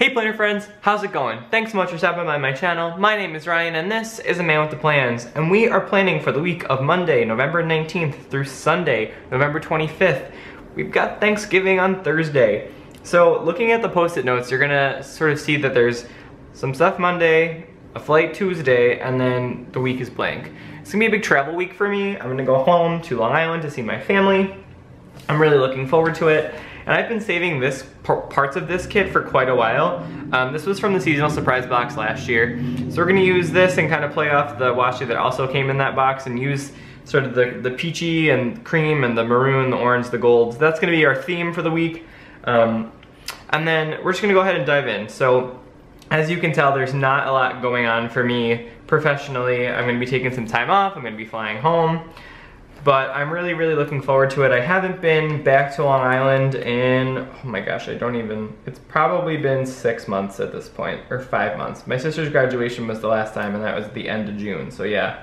Hey Planner friends, how's it going? Thanks so much for stopping by my channel. My name is Ryan and this is A Man with the Plans, and we are planning for the week of Monday, November 19th through Sunday, November 25th. We've got Thanksgiving on Thursday. So looking at the post-it notes, you're gonna sort of see that there's some stuff Monday, a flight Tuesday, and then the week is blank. It's gonna be a big travel week for me. I'm gonna go home to Long Island to see my family. I'm really looking forward to it. And I've been saving this parts of this kit for quite a while. This was from the seasonal surprise box last year. So we're gonna use this and kind of play off the washi that also came in that box and use sort of the peachy and cream and the maroon, the orange, the gold. So that's gonna be our theme for the week. And then we're just gonna go ahead and dive in. So as you can tell, there's not a lot going on for me professionally. I'm gonna be taking some time off, I'm gonna be flying home. But I'm really looking forward to it. I haven't been back to Long Island in, oh my gosh, it's probably been 6 months at this point, or 5 months. My sister's graduation was the last time, and that was the end of June, so yeah.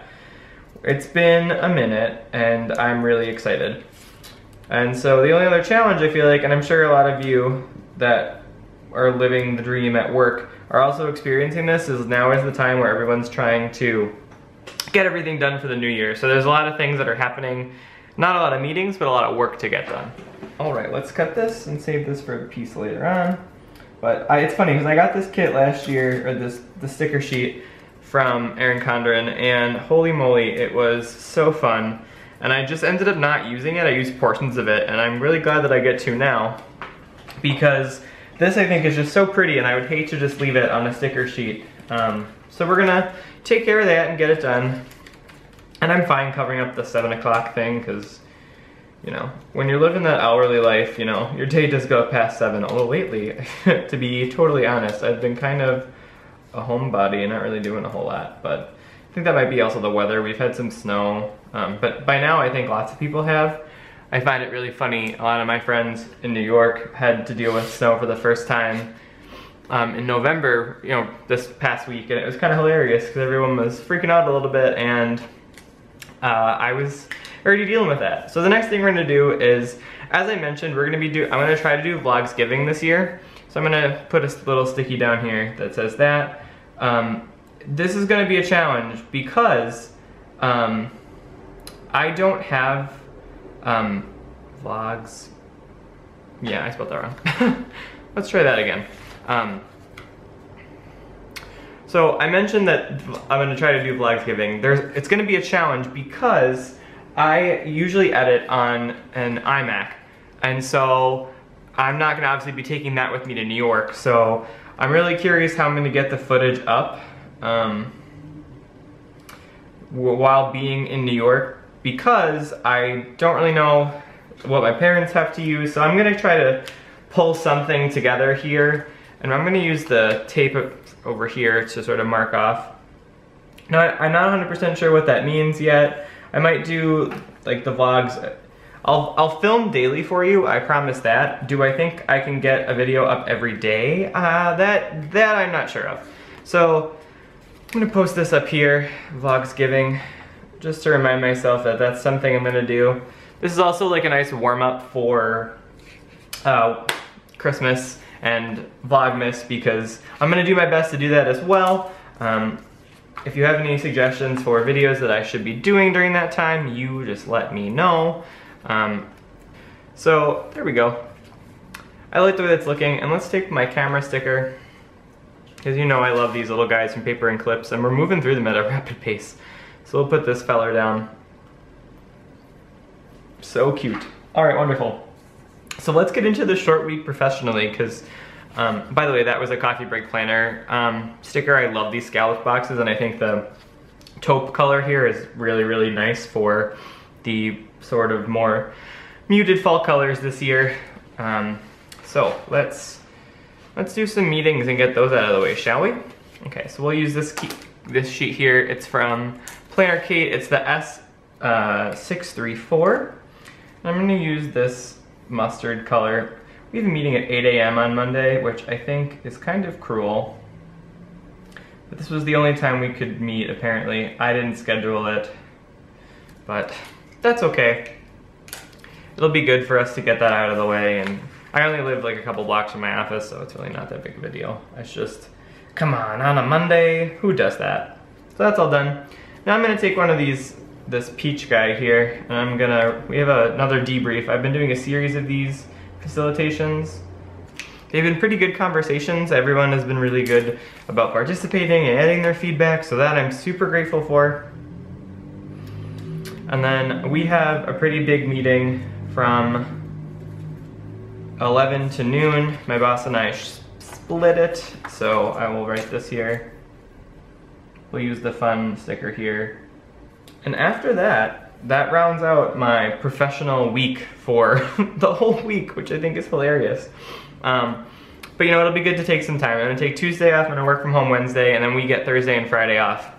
It's been a minute, and I'm really excited. And so the only other challenge I feel like, and I'm sure a lot of you that are living the dream at work are also experiencing this, is now is the time where everyone's trying to get everything done for the new year. So there's a lot of things that are happening, not a lot of meetings, but a lot of work to get done. All right, let's cut this and save this for a piece later on. But it's funny because I got this kit last year, or the sticker sheet from Erin Condren, and holy moly, it was so fun. And I just ended up not using it. I used portions of it, and I'm really glad that I get to now, because this I think is just so pretty, and I would hate to just leave it on a sticker sheet. So we're gonna take care of that and get it done. And I'm fine covering up the 7 o'clock thing, because, you know, when you're living that hourly life, you know, your day does go past 7. Although lately, to be totally honest, I've been kind of a homebody and not really doing a whole lot. But I think that might be also the weather. We've had some snow, but by now I think lots of people have. I find it really funny, a lot of my friends in New York had to deal with snow for the first time in November, you know, this past week, and it was kind of hilarious because everyone was freaking out a little bit, and I was already dealing with that. So the next thing we're gonna do is, as I mentioned, I'm gonna try to do Vlogsgiving this year. So I'm gonna put a little sticky down here that says that. This is gonna be a challenge because I don't have vlogs. Yeah, I spelled that wrong. Let's try that again. So I mentioned that I'm gonna try to do Vlogsgiving. It's gonna be a challenge because I usually edit on an iMac, and so I'm not gonna obviously be taking that with me to New York. So I'm really curious how I'm gonna get the footage up while being in New York, because I don't really know what my parents have to use. So I'm gonna try to pull something together here. And I'm gonna use the tape over here to sort of mark off. Now, I'm not 100% sure what that means yet. I might do like the vlogs. I'll film daily for you, I promise that. Do I think I can get a video up every day? That I'm not sure of. So I'm gonna post this up here, Vlogsgiving, just to remind myself that that's something I'm gonna do. This is also like a nice warm up for Christmas and Vlogmas, because I'm gonna do my best to do that as well. If you have any suggestions for videos that I should be doing during that time, you just let me know. So there we go. I like the way that's looking, and let's take my camera sticker, because you know I love these little guys from Paper and Clips, and we're moving through them at a rapid pace. So we'll put this feller down. So cute. All right, wonderful. So let's get into the short week professionally, because, by the way, that was a CoffeeBreakPlanner sticker. I love these scallop boxes, and I think the taupe color here is really nice for the sort of more muted fall colors this year. So let's do some meetings and get those out of the way, shall we? Okay, so we'll use this sheet here. It's from PlannerKate. It's the S634. I'm gonna use this mustard color. We have a meeting at 8 a.m. on Monday, which I think is kind of cruel. But this was the only time we could meet, apparently. I didn't schedule it, but that's okay. It'll be good for us to get that out of the way and I only live like a couple blocks from my office, so it's really not that big of a deal. It's just, come on a Monday, who does that? So that's all done. Now I'm gonna take one of these, this peach guy here, and we have another debrief. I've been doing a series of these facilitations. They've been pretty good conversations. Everyone has been really good about participating and adding their feedback, so that I'm super grateful for. And then we have a pretty big meeting from 11 to noon. My boss and I split it, so I will write this here. We'll use the fun sticker here. And after that, that rounds out my professional week for the whole week, which I think is hilarious. But you know, it'll be good to take some time. I'm gonna take Tuesday off, I'm gonna work from home Wednesday, and then we get Thursday and Friday off.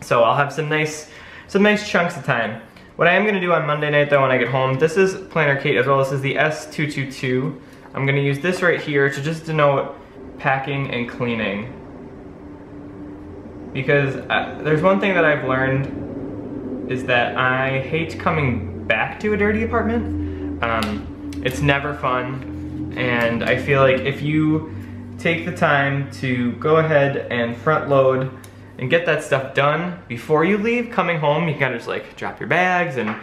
So I'll have some nice chunks of time. What I am gonna do on Monday night though when I get home, this is PlannerKate as well, this is the S222. I'm gonna use this right here to just denote packing and cleaning. Because there's one thing that I've learned is that I hate coming back to a dirty apartment. It's never fun. And I feel like if you take the time to go ahead and front load and get that stuff done before you leave, coming home, you can kind of just like drop your bags and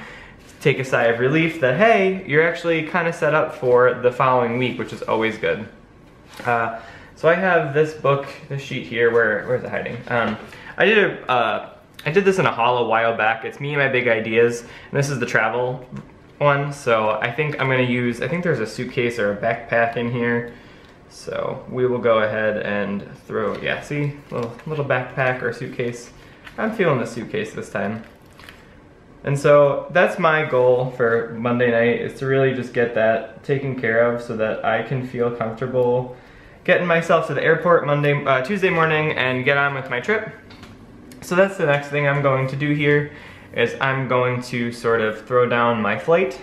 take a sigh of relief that, hey, you're actually kind of set up for the following week, which is always good. So I have this book, this sheet here, where is it hiding? I did this in a haul a while back. It's me and my big ideas, and this is the travel one. So I think I'm gonna use, I think there's a suitcase or a backpack in here. So we will go ahead and throw, yeah, see, little backpack or suitcase. I'm feeling the suitcase this time. And so that's my goal for Monday night, is to really just get that taken care of so that I can feel comfortable getting myself to the airport Tuesday morning and get on with my trip. So that's the next thing I'm going to do here, is I'm going to sort of throw down my flight.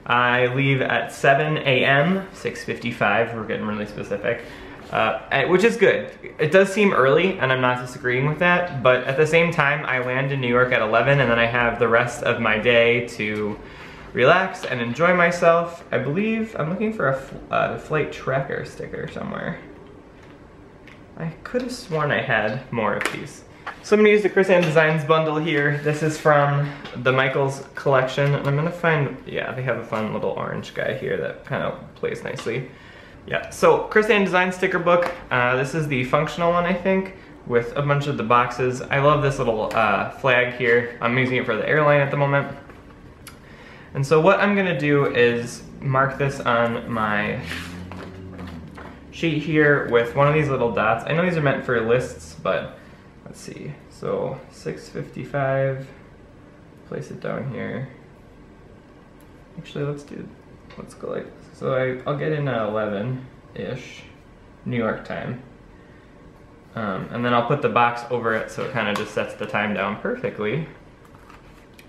I leave at 7 a.m., 6:55, we're getting really specific, which is good. It does seem early, and I'm not disagreeing with that, but at the same time, I land in New York at 11, and then I have the rest of my day to relax and enjoy myself. I believe I'm looking for a flight tracker sticker somewhere. I could have sworn I had more of these. So I'm gonna use the Chris Ann Designs bundle here. This is from the Michaels collection, and I'm gonna find, yeah, they have a fun little orange guy here that kind of plays nicely. Yeah, so Chris Ann Design sticker book. This is the functional one, I think, with a bunch of the boxes. I love this little flag here. I'm using it for the airline at the moment. And so what I'm gonna do is mark this on my sheet here with one of these little dots. I know these are meant for lists, but let's see. So 6:55, place it down here. Actually, let's go like this. So I'll get in at 11-ish, New York time. And then I'll put the box over it so it kind of just sets the time down perfectly.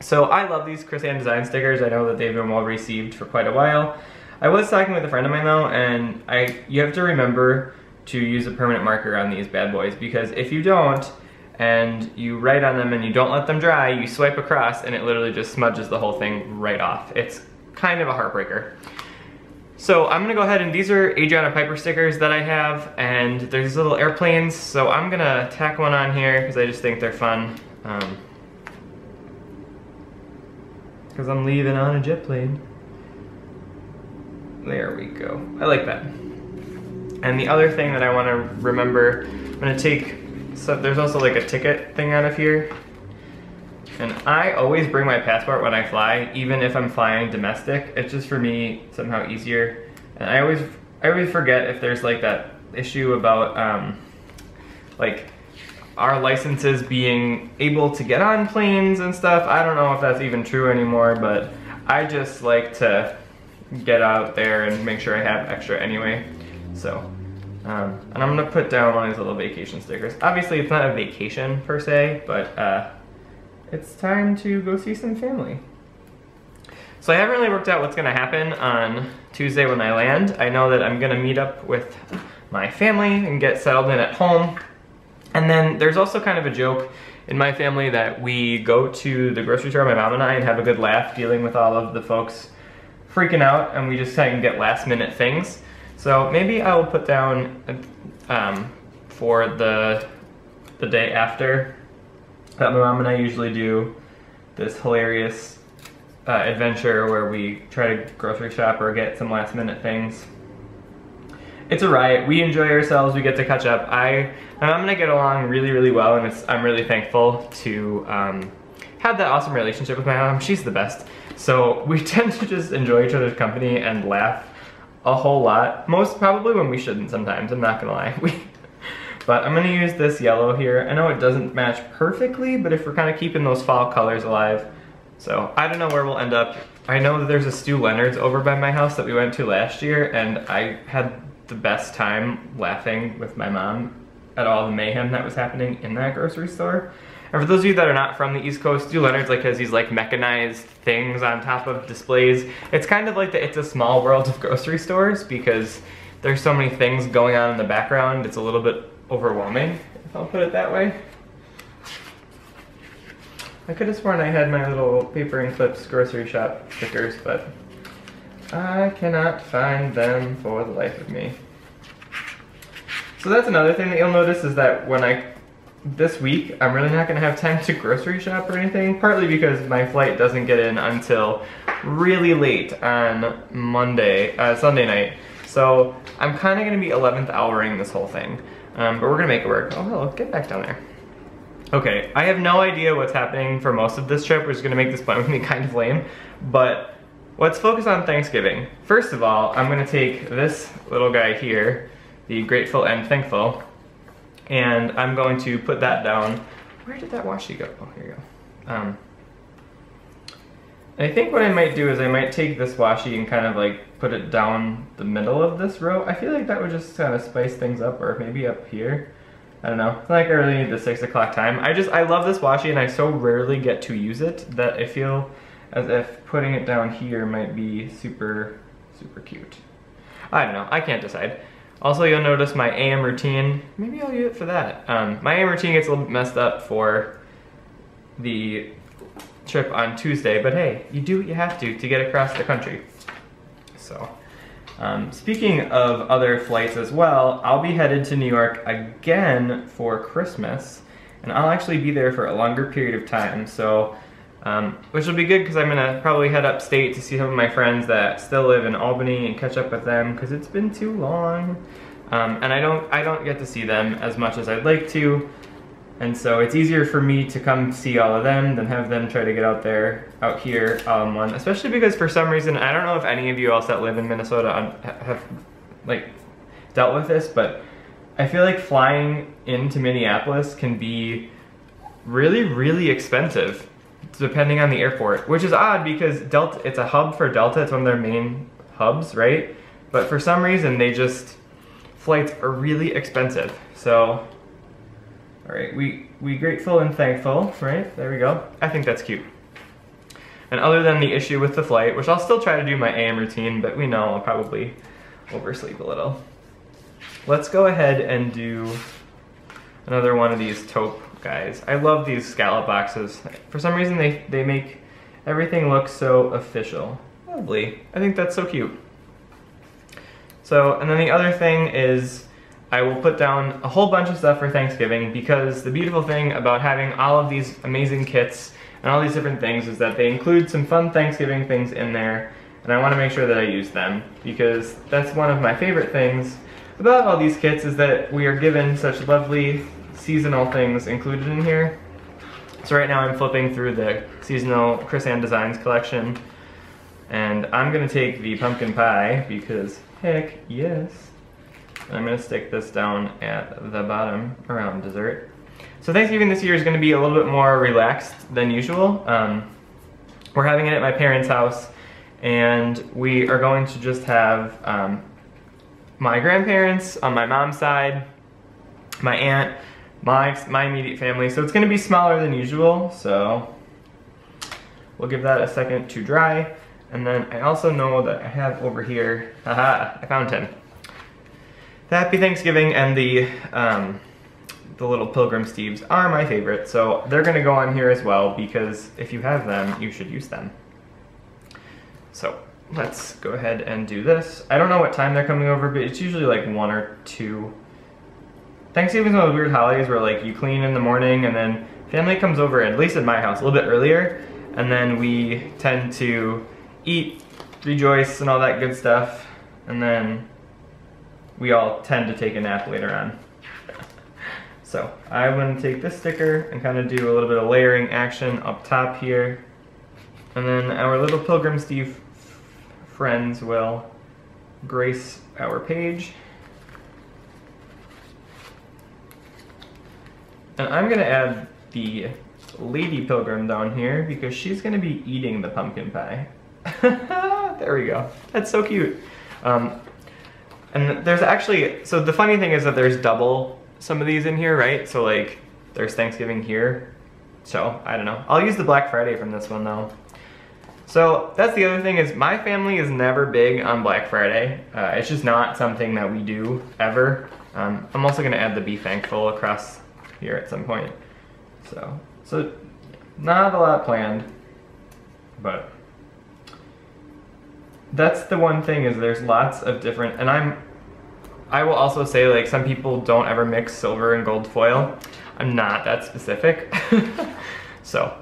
So I love these Chris Ann Design stickers. I know that they've been well received for quite a while. I was talking with a friend of mine though, and you have to remember to use a permanent marker on these bad boys, because if you don't, and you write on them and you don't let them dry, you swipe across and it literally just smudges the whole thing right off. It's kind of a heartbreaker. So I'm gonna go ahead, and these are Adriana Piper stickers that I have, and there's these little airplanes, so I'm gonna tack one on here because I just think they're fun. Because I'm leaving on a jet plane. There we go. I like that. And the other thing that I want to remember, I'm gonna take, so there's also like a ticket thing out of here. And I always bring my passport when I fly, even if I'm flying domestic. It's just for me somehow easier. And I always forget if there's like that issue about like our licenses being able to get on planes and stuff. I don't know if that's even true anymore, but I just like to get out there and make sure I have extra anyway. So, and I'm gonna put down one of these little vacation stickers. Obviously it's not a vacation per se, but it's time to go see some family. So I haven't really worked out what's gonna happen on Tuesday when I land. I know that I'm gonna meet up with my family and get settled in at home. And then there's also kind of a joke in my family that we go to the grocery store, my mom and I, and have a good laugh dealing with all of the folks freaking out and we just kind of get last minute things. So maybe I will put down for the day after that my mom and I usually do this hilarious adventure where we try to grocery shop or get some last minute things. It's a riot. We enjoy ourselves. We get to catch up. My mom and I get along really, really well, and I'm really thankful to have that awesome relationship with my mom. She's the best. So we tend to just enjoy each other's company and laugh a whole lot. Most probably when we shouldn't sometimes, I'm not gonna lie. But I'm gonna use this yellow here. I know it doesn't match perfectly, but if we're kind of keeping those fall colors alive. So I don't know where we'll end up. I know that there's a Stu Leonard's over by my house that we went to last year, and I had the best time laughing with my mom at all the mayhem that was happening in that grocery store. And for those of you that are not from the East Coast, Stu Leonard's has these mechanized things on top of displays. It's kind of like the It's a Small World of grocery stores because there's so many things going on in the background. It's a little bit overwhelming, if I'll put it that way. I could have sworn I had my little paper and clips grocery shop stickers, but I cannot find them for the life of me. So that's another thing that you'll notice is that this week, I'm really not gonna have time to grocery shop or anything, partly because my flight doesn't get in until really late on Sunday night. So I'm kinda gonna be 11th houring this whole thing, but we're gonna make it work. Oh, hello, get back down there. Okay, I have no idea what's happening for most of this trip, which is gonna make this plan with me kind of lame, but let's focus on Thanksgiving. First of all, I'm gonna take this little guy here, the Grateful and Thankful, and I'm going to put that down. Where did that washi go? Oh, here you go. I think what I might do is I might take this washi and kind of put it down the middle of this row. I feel like that would just kind of spice things up, or maybe up here. I don't know. It's not like I really need the 6 o'clock time. I love this washi and I so rarely get to use it that I feel as if putting it down here might be super, super cute. I don't know, I can't decide. Also, you'll notice my AM routine, maybe I'll use it for that. My AM routine gets a little bit messed up for the trip on Tuesday, but hey, you do what you have to get across the country. So, speaking of other flights as well, I'll be headed to New York again for Christmas, and I'll actually be there for a longer period of time. So, which will be good because I'm gonna probably head upstate to see some of my friends that still live in Albany and catch up with them because it's been too long. And I don't get to see them as much as I'd like to. And so it's easier for me to come see all of them than have them try to get out here all in one. Especially because for some reason, I don't know if any of you else that live in Minnesota have dealt with this, but I feel like flying into Minneapolis can be really, really expensive depending on the airport, which is odd because Delta, it's a hub for Delta, it's one of their main hubs, right? But for some reason, flights are really expensive. So, all right, we grateful and thankful, right? There we go. I think that's cute. And other than the issue with the flight, which I'll still try to do my AM routine, but we know I'll probably oversleep a little. Let's go ahead and do another one of these taupe guys. I love these scallop boxes. For some reason, they make everything look so official. Lovely. I think that's so cute. So, and then the other thing is I will put down a whole bunch of stuff for Thanksgiving because the beautiful thing about having all of these amazing kits and all these different things is that they include some fun Thanksgiving things in there, and I want to make sure that I use them because that's one of my favorite things about all these kits is that we are given such lovely seasonal things included in here. So right now I'm flipping through the seasonal Chris Ann Designs collection, and I'm gonna take the pumpkin pie because heck yes. And I'm gonna stick this down at the bottom around dessert. So Thanksgiving this year is gonna be a little bit more relaxed than usual. We're having it at my parents' house, and we are going to just have my grandparents on my mom's side, my aunt, my immediate family. So it's gonna be smaller than usual, so we'll give that a second to dry. And then I also know that I have over here, haha, I found him. The Happy Thanksgiving and the little Pilgrim Steves are my favorite, so they're gonna go on here as well because if you have them, you should use them. So let's go ahead and do this. I don't know what time they're coming over, but it's usually like 1 or 2. Thanksgiving's one of those weird holidays where like you clean in the morning and then family comes over, at least at my house, a little bit earlier, and then we tend to eat, rejoice, and all that good stuff, and then we all tend to take a nap later on. So I'm going to take this sticker and kind of do a little bit of layering action up top here, and then our little Pilgrim Steve friends will grace our page. And I'm gonna add the Lady Pilgrim down here because she's gonna be eating the pumpkin pie. There we go. That's so cute. And there's actually, so the funny thing is that there's double some of these in here, right? So like, there's Thanksgiving here. So, I don't know. I'll use the Black Friday from this one though. So that's the other thing is my family is never big on Black Friday. It's just not something that we do ever. I'm also gonna add the Be Thankful across here at some point. So not a lot planned, but that's the one thing is there's lots of different, and I will also say like some people don't ever mix silver and gold foil. I'm not that specific. So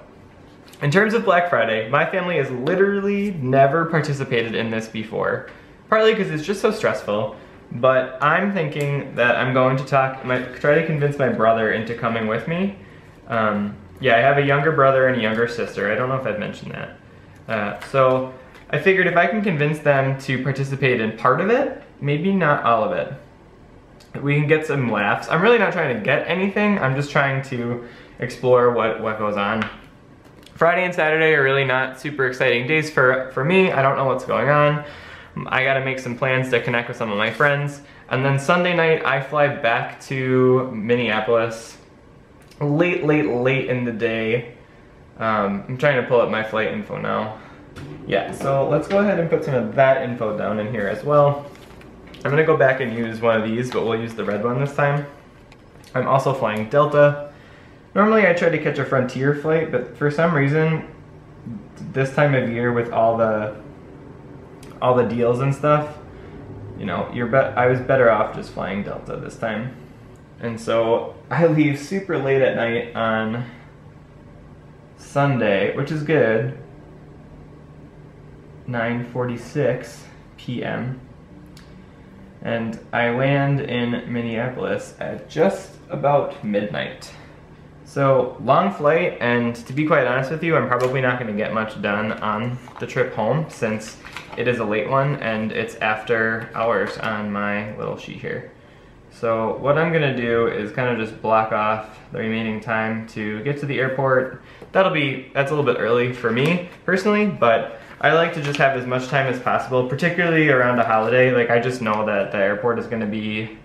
in terms of Black Friday, my family has literally never participated in this before, partly because it's just so stressful. But I'm thinking that I'm going to try to convince my brother into coming with me. Yeah, I have a younger brother and a younger sister. I don't know if I've mentioned that. So I figured if I can convince them to participate in part of it, maybe not all of it, we can get some laughs. I'm really not trying to get anything. I'm just trying to explore what goes on. Friday and Saturday are really not super exciting days for me. I don't know what's going on. I gotta make some plans to connect with some of my friends. And then Sunday night, I fly back to Minneapolis late in the day. I'm trying to pull up my flight info now. Yeah, so let's go ahead and put some of that info down in here as well. I'm gonna go back and use one of these, but we'll use the red one this time. I'm also flying Delta. Normally I try to catch a Frontier flight, but for some reason, this time of year with all the deals and stuff, you know, I was better off just flying Delta this time. And so I leave super late at night on Sunday, which is good, 9:46 p.m. And I land in Minneapolis at just about midnight. So long flight, and to be quite honest with you, I'm probably not going to get much done on the trip home since it is a late one and it's after hours on my little sheet here. So what I'm going to do is kind of just block off the remaining time to get to the airport. That's a little bit early for me personally, but I like to just have as much time as possible, particularly around a holiday. Like I just know that the airport is going to be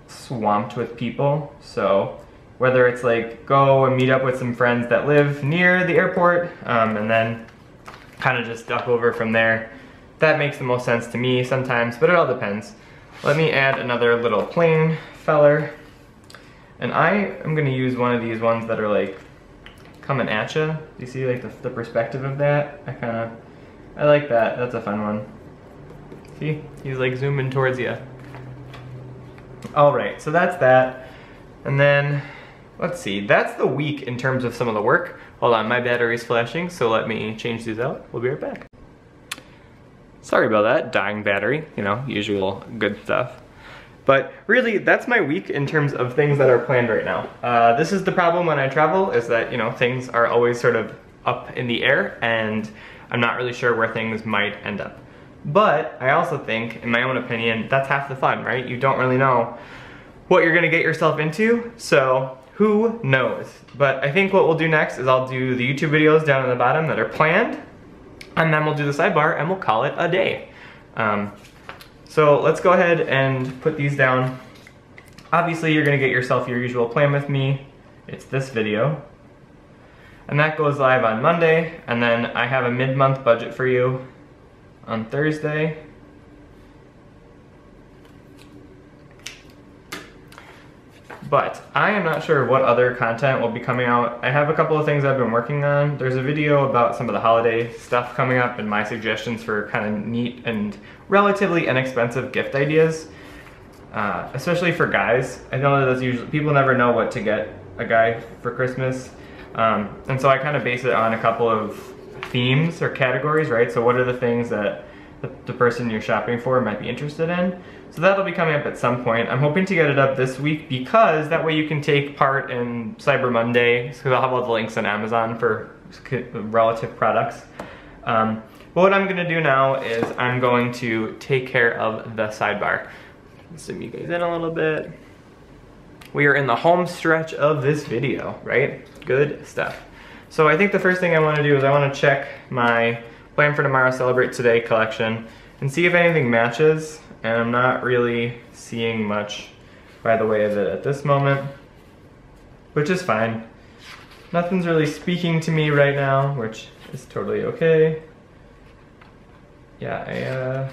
swamped with people, so whether it's like go and meet up with some friends that live near the airport and then kind of just duck over from there. That makes the most sense to me sometimes, but it all depends. Let me add another little plain feller. And I am gonna use one of these ones that are like coming at you. You see like the perspective of that? I like that, that's a fun one. See, he's like zooming towards you. All right, so that's that. And then, let's see, that's the week in terms of some of the work. Hold on, my battery's flashing, so let me change these out. We'll be right back. Sorry about that, dying battery, you know, usual good stuff. But really, that's my week in terms of things that are planned right now. This is the problem when I travel, is that, you know, things are always sort of up in the air, and I'm not really sure where things might end up. But I also think, in my own opinion, that's half the fun, right? You don't really know what you're gonna get yourself into, so who knows? But I think what we'll do next is I'll do the YouTube videos down at the bottom that are planned, and then we'll do the sidebar and we'll call it a day. So let's go ahead and put these down. Obviously you're gonna get yourself your usual plan with me. It's this video. And that goes live on Monday, and then I have a mid-month budget for you on Thursday. But I am not sure what other content will be coming out. I have a couple of things I've been working on. There's a video about some of the holiday stuff coming up and my suggestions for kind of neat and relatively inexpensive gift ideas, especially for guys. I know that that's usually, people never know what to get a guy for Christmas. And so I kind of base it on a couple of themes or categories, right? So what are the things that the person you're shopping for might be interested in? So that'll be coming up at some point. I'm hoping to get it up this week because that way you can take part in Cyber Monday. So I'll have all the links on Amazon for relative products. But what I'm gonna do now is I'm going to take care of the sidebar. Zoom you guys in a little bit. We are in the home stretch of this video, right? Good stuff. So I think the first thing I wanna do is I wanna check my Plan for Tomorrow, Celebrate Today collection and see if anything matches. And I'm not really seeing much by the way of it at this moment, which is fine. Nothing's really speaking to me right now, which is totally okay. Yeah,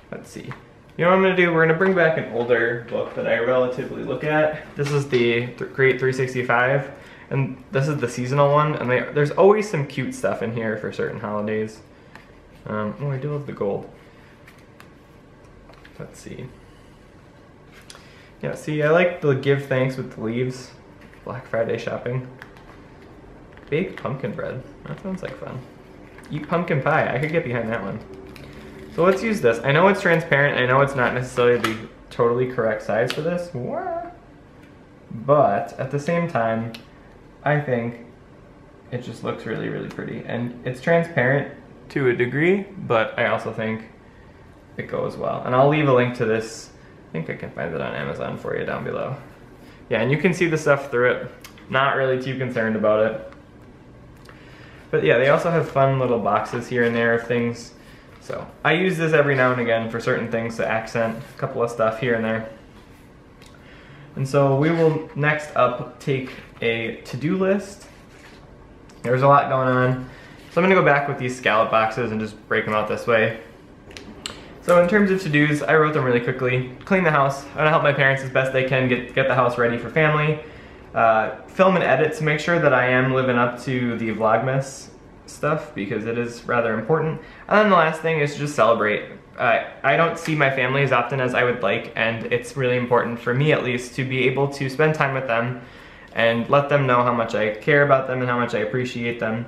let's see. You know what I'm gonna do? We're gonna bring back an older book that I relatively look at. This is the Great 365, and this is the seasonal one, and there's always some cute stuff in here for certain holidays. Oh, I do love the gold. Let's see. Yeah, see, I like the give thanks with the leaves. Black Friday shopping. Baked pumpkin bread. That sounds like fun. Eat pumpkin pie. I could get behind that one. So let's use this. I know it's transparent. I know it's not necessarily the totally correct size for this. But at the same time, I think it just looks really, really pretty. And it's transparent to a degree, but I also think it goes well. And I'll leave a link to this. I think I can find it on Amazon for you down below. Yeah, and you can see the stuff through it. Not really too concerned about it. But yeah, they also have fun little boxes here and there of things. So I use this every now and again for certain things to accent a couple of stuff here and there. And so we will next up take a to-do list. There's a lot going on. So I'm gonna go back with these scallop boxes and just break them out this way. So in terms of to-dos, I wrote them really quickly. Clean the house. I'm gonna help my parents as best they can get the house ready for family. Film and edit to make sure that I am living up to the Vlogmas stuff because it is rather important. And then the last thing is just celebrate. I don't see my family as often as I would like, and it's really important for me at least to be able to spend time with them and let them know how much I care about them and how much I appreciate them.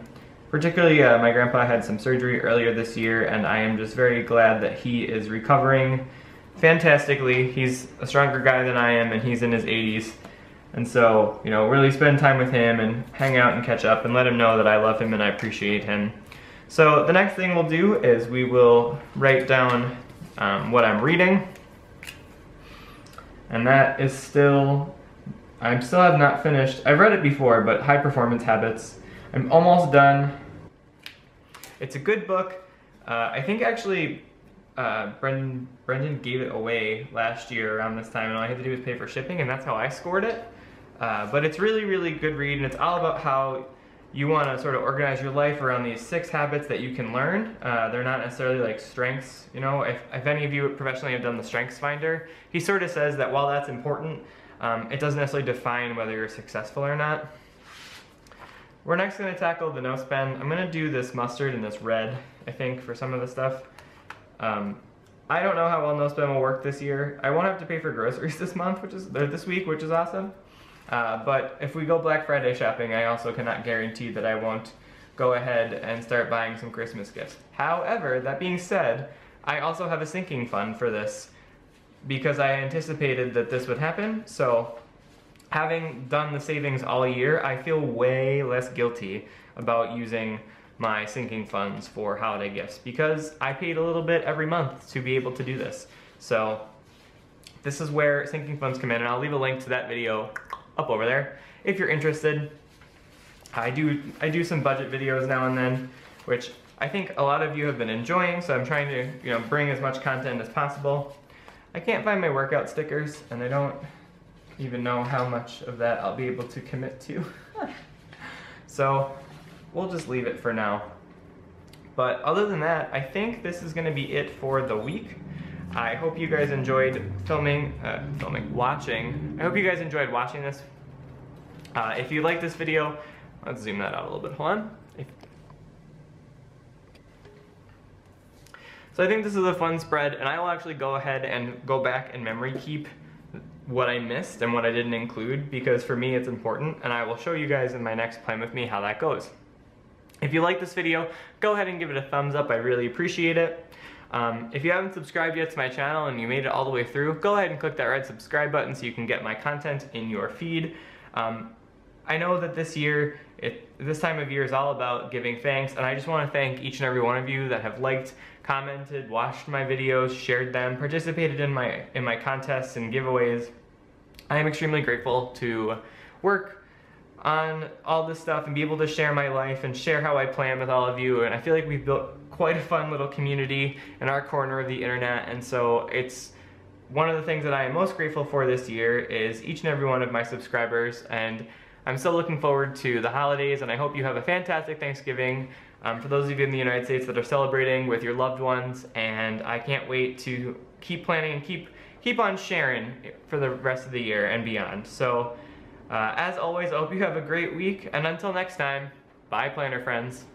Particularly, my grandpa had some surgery earlier this year, and I am just very glad that he is recovering fantastically. He's a stronger guy than I am, and he's in his 80s. And so, you know, really spend time with him and hang out and catch up and let him know that I love him and I appreciate him. So the next thing we'll do is we will write down what I'm reading. And that is still, I still have not finished. I've read it before, but High Performance Habits. I'm almost done. It's a good book. I think actually Brendan gave it away last year around this time, and all I had to do was pay for shipping, and that's how I scored it. But it's really, really good read, and it's all about how you want to sort of organize your life around these 6 habits that you can learn. They're not necessarily like strengths. You know, if any of you professionally have done the Strengths Finder, he sort of says that while that's important, it doesn't necessarily define whether you're successful or not. We're next going to tackle the no spend. I'm going to do this mustard and this red, I think, for some of the stuff. I don't know how well no spend will work this year. I won't have to pay for groceries this week, which is awesome. But if we go Black Friday shopping, I also cannot guarantee that I won't go ahead and start buying some Christmas gifts. However, that being said, I also have a sinking fund for this because I anticipated that this would happen. So having done the savings all year, I feel way less guilty about using my sinking funds for holiday gifts because I paid a little bit every month to be able to do this. So this is where sinking funds come in, and I'll leave a link to that video up over there if you're interested. I do some budget videos now and then, which I think a lot of you have been enjoying, so I'm trying to bring as much content as possible. I can't find my workout stickers, and I don't even know how much of that I'll be able to commit to. So we'll just leave it for now. But other than that, I think this is going to be it for the week. I hope you guys enjoyed watching. I hope you guys enjoyed watching this. If you like this video, let's zoom that out a little bit, hold on. So I think this is a fun spread, and I will actually go ahead and go back and memory keep what I missed and what I didn't include, because for me it's important, and I will show you guys in my next Plan With Me how that goes. If you like this video, go ahead and give it a thumbs up, I really appreciate it. If you haven't subscribed yet to my channel and you made it all the way through, go ahead and click that red subscribe button so you can get my content in your feed. I know that this time of year is all about giving thanks, and I just want to thank each and every one of you that have liked, commented, watched my videos, shared them, participated in my contests and giveaways. I am extremely grateful to work on all this stuff and be able to share my life and share how I plan with all of you, and I feel like we've built quite a fun little community in our corner of the internet, and so it's one of the things that I am most grateful for this year is each and every one of my subscribers, and I'm still looking forward to the holidays, and I hope you have a fantastic Thanksgiving for those of you in the United States that are celebrating with your loved ones, and I can't wait to keep planning and keep on sharing for the rest of the year and beyond. So as always, I hope you have a great week, and until next time, bye Planner friends.